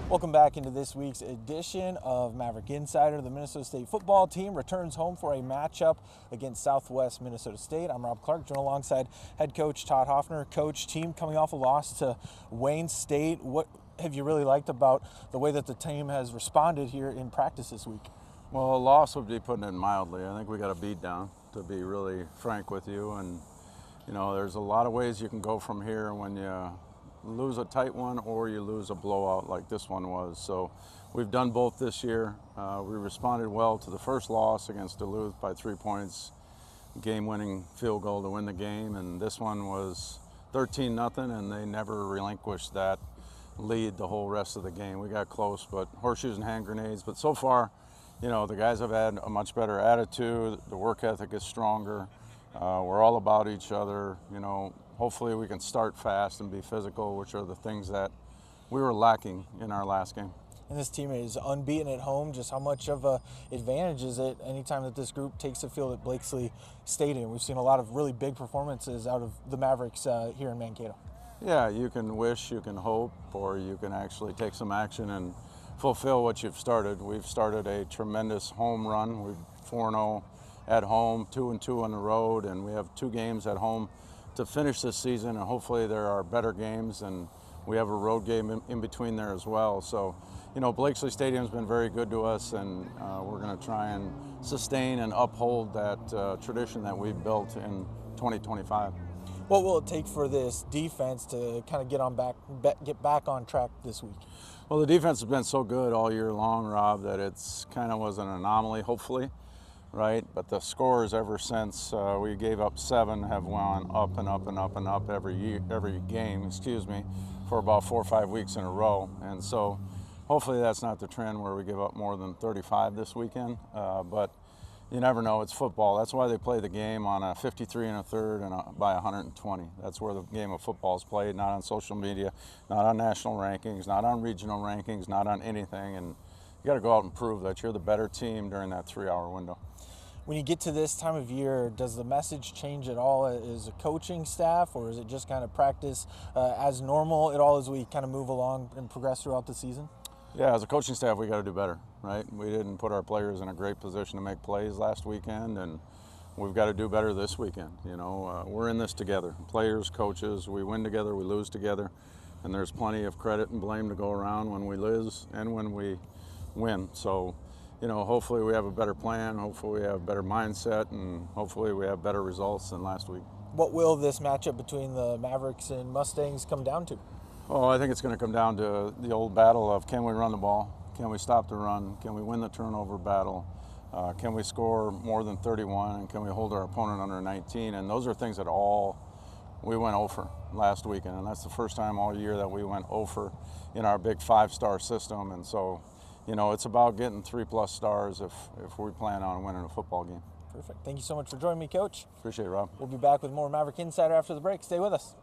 Welcome back into this week's edition of Maverick Insider. The Minnesota State football team returns home for a matchup against Southwest Minnesota State. I'm Rob Clark, joined alongside head coach Todd Hoffner. Coach, team coming off a loss to Wayne State. What have you really liked about the way that the team has responded here in practice this week? Well, a loss would be putting it mildly. I think we got a beat down, to be really frank with you. And, you know, there's a lot of ways you can go from here when you lose a tight one or you lose a blowout like this one was. So we've done both this year. We responded well to the first loss against Duluth by 3 points, game-winning field goal to win the game. And this one was 13-0, and they never relinquished that lead the whole rest of the game. We got close, but horseshoes and hand grenades. But so far, you know, the guys have had a much better attitude. The work ethic is stronger. We're all about each other. You know, hopefully we can start fast and be physical, which are the things that we were lacking in our last game. And this team is unbeaten at home. Just how much of an advantage is it anytime that this group takes the field at Blakesley Stadium? We've seen a lot of really big performances out of the Mavericks here in Mankato. Yeah, you can wish, you can hope, or you can actually take some action and fulfill what you've started. We've started a tremendous home run. We're 4-0 at home, 2-2 on the road, and we have 2 games at home to finish this season, and hopefully there are better games, and we have a road game in between there as well. So, you know, Blakesley Stadium's been very good to us, and we're going to try and sustain and uphold that tradition that we've built in 2025. What will it take for this defense to kind of get back on track this week? Well, the defense has been so good all year long, Rob, that it's kind of was an anomaly, hopefully, right? But the scores ever since we gave up 7 have gone up and up and up and up every game, for about 4 or 5 weeks in a row. And so hopefully that's not the trend where we give up more than 35 this weekend. But you never know, it's football. That's why they play the game on a 53 1/3 and by 120. That's where the game of football is played, not on social media, not on national rankings, not on regional rankings, not on anything. And you got to go out and prove that you're the better team during that 3-hour window. When you get to this time of year, does the message change at all as a coaching staff, or is it just kind of practice as normal at all as we kind of move along and progress throughout the season? Yeah, as a coaching staff, we got to do better, right? We didn't put our players in a great position to make plays last weekend, and we've got to do better this weekend. You know, we're in this together. Players, coaches, we win together, we lose together, and there's plenty of credit and blame to go around when we lose and when we win. So, you know, hopefully we have a better plan, hopefully we have a better mindset, and hopefully we have better results than last week. What will this matchup between the Mavericks and Mustangs come down to? Oh, I think it's going to come down to the old battle of, can we run the ball? Can we stop the run? Can we win the turnover battle? Can we score more than 31? And can we hold our opponent under 19? And those are things that we went 0 for last weekend. And that's the first time all year that we went 0 for in our big 5-star system. And so, you know, it's about getting 3+ stars if we plan on winning a football game. Perfect. Thank you so much for joining me, Coach. Appreciate it, Rob. We'll be back with more Maverick Insider after the break. Stay with us.